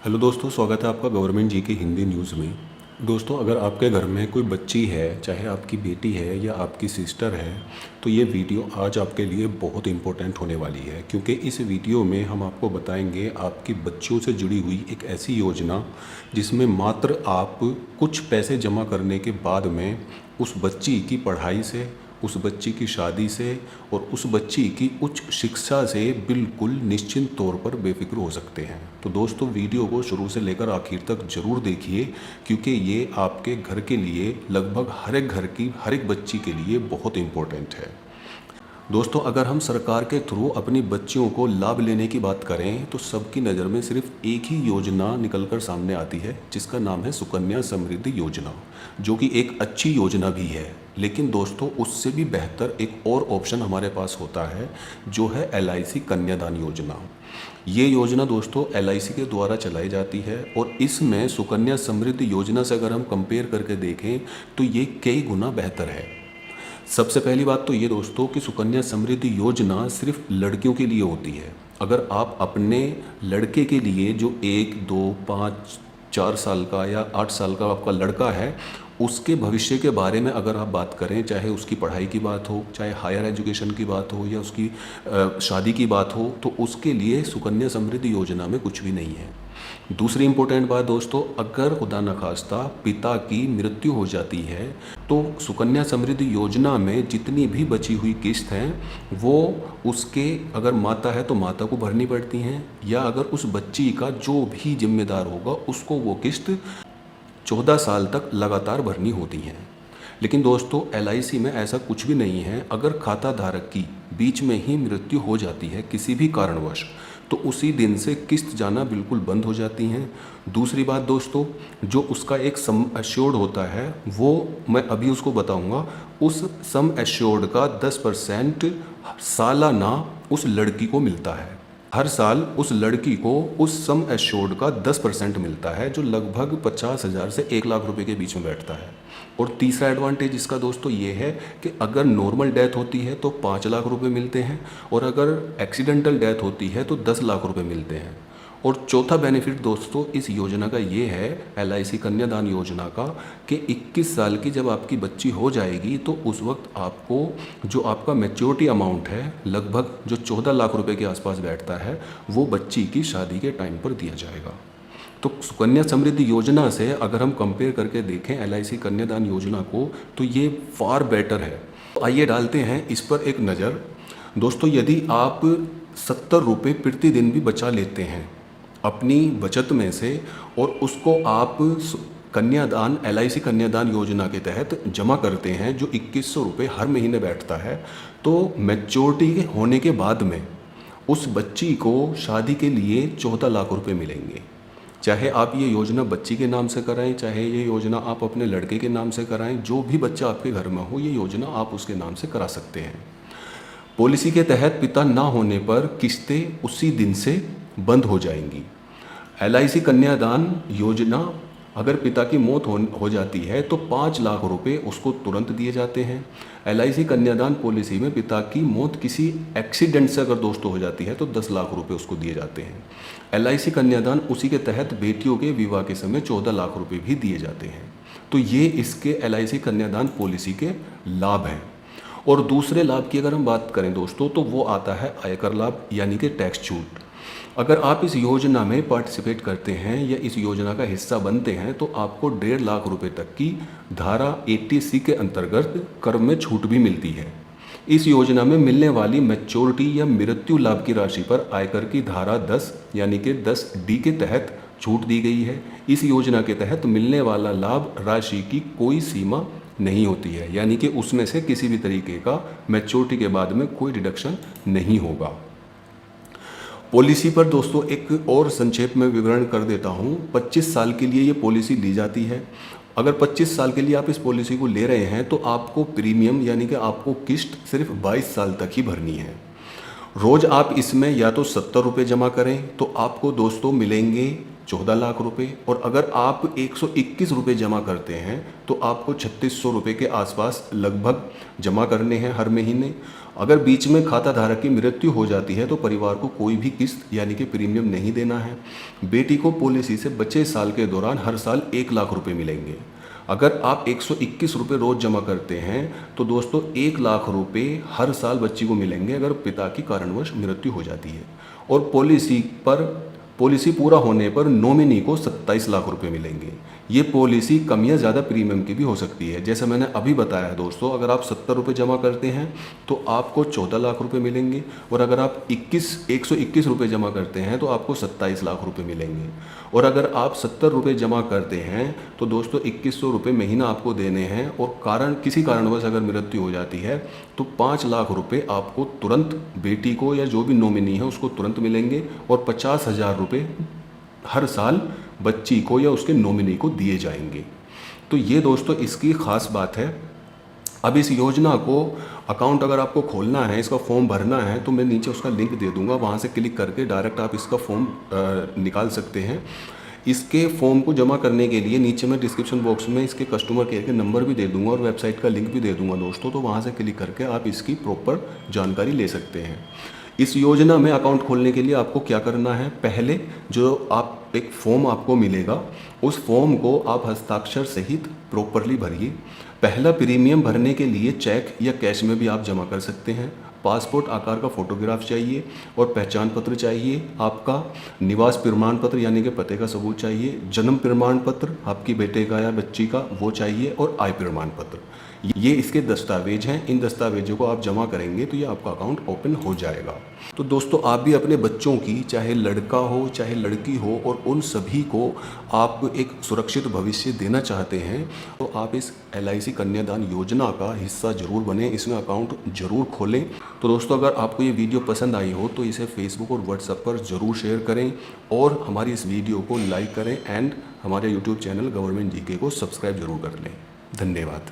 Hello दोस्तों, स्वागत है आपका गवर्नमेंट जी के हिंदी न्यूज़ में। दोस्तों, अगर आपके घर में कोई बच्ची है, चाहे आपकी बेटी है या आपकी सिस्टर है, तो ये वीडियो आज आपके लिए बहुत इम्पोर्टेंट होने वाली है, क्योंकि इस वीडियो में हम आपको बताएंगे आपकी बच्चियों से जुड़ी हुई एक ऐसी योजना जिसमें मात्र आप कुछ पैसे जमा करने के बाद में उस बच्ची की पढ़ाई से, उस बच्ची की शादी से और उस बच्ची की उच्च शिक्षा से बिल्कुल निश्चिंत तौर पर बेफिक्र हो सकते हैं। तो दोस्तों, वीडियो को शुरू से लेकर आखिर तक ज़रूर देखिए, क्योंकि ये आपके घर के लिए, लगभग हर एक घर की हर एक बच्ची के लिए बहुत इम्पोर्टेंट है। दोस्तों, अगर हम सरकार के थ्रू अपनी बच्चियों को लाभ लेने की बात करें तो सबकी नज़र में सिर्फ एक ही योजना निकलकर सामने आती है, जिसका नाम है सुकन्या समृद्धि योजना, जो कि एक अच्छी योजना भी है। लेकिन दोस्तों, उससे भी बेहतर एक और ऑप्शन हमारे पास होता है, जो है LIC कन्यादान योजना। ये योजना दोस्तों LIC के द्वारा चलाई जाती है और इसमें सुकन्या समृद्धि योजना से अगर हम कंपेयर करके देखें तो ये कई गुना बेहतर है। सबसे पहली बात तो ये दोस्तों कि सुकन्या समृद्धि योजना सिर्फ लड़कियों के लिए होती है। अगर आप अपने लड़के के लिए, जो 1, 2, 5, 4 साल का या 8 साल का आपका लड़का है, उसके भविष्य के बारे में अगर आप बात करें, चाहे उसकी पढ़ाई की बात हो, चाहे हायर एजुकेशन की बात हो या उसकी शादी की बात हो, तो उसके लिए सुकन्या समृद्धि योजना में कुछ भी नहीं है। दूसरी इम्पोर्टेंट बात दोस्तों, अगर खुदा न खास्ता पिता की मृत्यु हो जाती है तो सुकन्या समृद्धि योजना में जितनी भी बची हुई किस्त हैं वो उसके, अगर माता है तो माता को भरनी पड़ती हैं, या अगर उस बच्ची का जो भी जिम्मेदार होगा उसको वो किस्त 14 साल तक लगातार भरनी होती हैं। लेकिन दोस्तों, LIC में ऐसा कुछ भी नहीं है। अगर खाता धारक की बीच में ही मृत्यु हो जाती है किसी भी कारणवश, तो उसी दिन से किस्त जाना बिल्कुल बंद हो जाती हैं। दूसरी बात दोस्तों, जो उसका एक सम एश्योर्ड होता है, वो मैं अभी उसको बताऊंगा। उस सम एश्योर्ड का 10% सालाना उस लड़की को मिलता है। हर साल उस लड़की को उस सम एश्योर्ड का 10% मिलता है, जो लगभग 50,000 से 1 लाख रुपए के बीच में बैठता है। और तीसरा एडवांटेज इसका दोस्तों ये है कि अगर नॉर्मल डेथ होती है तो 5 लाख रुपए मिलते हैं, और अगर एक्सीडेंटल डेथ होती है तो 10 लाख रुपए मिलते हैं। और चौथा बेनिफिट दोस्तों इस योजना का ये है, LIC कन्यादान योजना का, कि 21 साल की जब आपकी बच्ची हो जाएगी तो उस वक्त आपको जो आपका मैच्योरिटी अमाउंट है, लगभग जो 14 लाख रुपए के आसपास बैठता है, वो बच्ची की शादी के टाइम पर दिया जाएगा। तो सुकन्या समृद्धि योजना से अगर हम कंपेयर करके देखें LIC कन्यादान योजना को, तो ये फार बेटर है। तो आइए डालते हैं इस पर एक नज़र। दोस्तों, यदि आप 70 रुपये प्रतिदिन भी बचा लेते हैं अपनी बचत में से और उसको आप कन्यादान LIC कन्यादान योजना के तहत जमा करते हैं, जो 2100 रुपये हर महीने बैठता है, तो मैच्योरिटी होने के बाद में उस बच्ची को शादी के लिए 14 लाख रुपए मिलेंगे। चाहे आप ये योजना बच्ची के नाम से कराएं, चाहे ये योजना आप अपने लड़के के नाम से कराएं, जो भी बच्चा आपके घर में हो, ये योजना आप उसके नाम से करा सकते हैं। पॉलिसी के तहत पिता ना होने पर किस्तें उसी दिन से बंद हो जाएंगी। LIC कन्यादान योजना, अगर पिता की मौत हो जाती है तो 5 लाख रुपए उसको तुरंत दिए जाते हैं। LIC कन्यादान पॉलिसी में पिता की मौत किसी एक्सीडेंट से अगर दोस्तों हो जाती है तो 10 लाख रुपए उसको दिए जाते हैं। LIC कन्यादान उसी के तहत बेटियों के विवाह के समय 14 लाख रुपए भी दिए जाते हैं। तो ये इसके LIC कन्यादान पॉलिसी के लाभ हैं। और दूसरे लाभ की अगर हम बात करें दोस्तों, तो वो आता है आयकर लाभ, यानी कि टैक्स छूट। अगर आप इस योजना में पार्टिसिपेट करते हैं या इस योजना का हिस्सा बनते हैं तो आपको 1.5 लाख रुपए तक की धारा 80C के अंतर्गत कर में छूट भी मिलती है। इस योजना में मिलने वाली मैच्योरिटी या मृत्यु लाभ की राशि पर आयकर की धारा 10 यानी कि 10D के तहत छूट दी गई है। इस योजना के तहत मिलने वाला लाभ राशि की कोई सीमा नहीं होती है, यानी कि उसमें से किसी भी तरीके का मैच्योरिटी के बाद में कोई डिडक्शन नहीं होगा। पॉलिसी पर दोस्तों एक और संक्षेप में विवरण कर देता हूँ। 25 साल के लिए ये पॉलिसी ली जाती है। अगर 25 साल के लिए आप इस पॉलिसी को ले रहे हैं तो आपको प्रीमियम यानी कि आपको किस्त सिर्फ 22 साल तक ही भरनी है। रोज़ आप इसमें या तो 70 रुपये जमा करें तो आपको दोस्तों मिलेंगे 14 लाख रुपए, और अगर आप 121 रुपये जमा करते हैं तो आपको 3600 रुपये के आसपास लगभग जमा करने हैं हर महीने। अगर बीच में खाता धारक की मृत्यु हो जाती है तो परिवार को कोई भी किस्त यानी कि प्रीमियम नहीं देना है। बेटी को पॉलिसी से बचे साल के दौरान हर साल 1 लाख रुपये मिलेंगे। अगर आप 121 रुपये रोज़ जमा करते हैं तो दोस्तों 1 लाख रुपये हर साल बच्ची को मिलेंगे अगर पिता की कारणवश मृत्यु हो जाती है। और पॉलिसी पूरा होने पर नॉमिनी को 27 लाख रुपए मिलेंगे। ये पॉलिसी कम या ज़्यादा प्रीमियम की भी हो सकती है। जैसे मैंने अभी बताया है दोस्तों, अगर आप 70 रुपये जमा करते हैं तो आपको 14 लाख रुपए मिलेंगे, और अगर आप 121 रुपये जमा करते हैं तो आपको 27 लाख रुपए मिलेंगे। और अगर आप 70 रुपये जमा करते हैं तो दोस्तों 2100 रुपये महीना आपको देने हैं, और किसी कारणवश अगर मृत्यु हो जाती है तो 5 लाख रुपये आपको तुरंत बेटी को या जो भी नॉमिनी है उसको तुरंत मिलेंगे, और 50,000 रुपये हर साल बच्ची को या उसके नॉमिनी को दिए जाएंगे। तो ये दोस्तों इसकी ख़ास बात है। अब इस योजना को अकाउंट अगर आपको खोलना है, इसका फॉर्म भरना है, तो मैं नीचे उसका लिंक दे दूंगा, वहाँ से क्लिक करके डायरेक्ट आप इसका फॉर्म निकाल सकते हैं। इसके फॉर्म को जमा करने के लिए नीचे मैं डिस्क्रिप्शन बॉक्स में इसके कस्टमर केयर के नंबर भी दे दूंगा और वेबसाइट का लिंक भी दे दूंगा दोस्तों, तो वहाँ से क्लिक करके आप इसकी प्रॉपर जानकारी ले सकते हैं। इस योजना में अकाउंट खोलने के लिए आपको क्या करना है, पहले जो एक फॉर्म आपको मिलेगा उस फॉर्म को आप हस्ताक्षर सहित प्रॉपरली भरिए। पहला प्रीमियम भरने के लिए चेक या कैश में भी आप जमा कर सकते हैं। पासपोर्ट आकार का फोटोग्राफ चाहिए, और पहचान पत्र चाहिए, आपका निवास प्रमाण पत्र यानी कि पते का सबूत चाहिए, जन्म प्रमाण पत्र आपकी बेटे का या बच्ची का वो चाहिए, और आय प्रमाण पत्र। ये इसके दस्तावेज हैं। इन दस्तावेजों को आप जमा करेंगे तो ये आपका अकाउंट ओपन हो जाएगा। तो दोस्तों आप भी अपने बच्चों की, चाहे लड़का हो चाहे लड़की हो, और उन सभी को आप एक सुरक्षित भविष्य देना चाहते हैं तो आप इस LIC कन्यादान योजना का हिस्सा जरूर बने, इसमें अकाउंट जरूर खोलें। तो दोस्तों अगर आपको ये वीडियो पसंद आई हो तो इसे फेसबुक और व्हाट्सएप पर ज़रूर शेयर करें, और हमारी इस वीडियो को लाइक करें, एंड हमारे यूट्यूब चैनल गवर्नमेंट GK को सब्सक्राइब जरूर कर लें। धन्यवाद।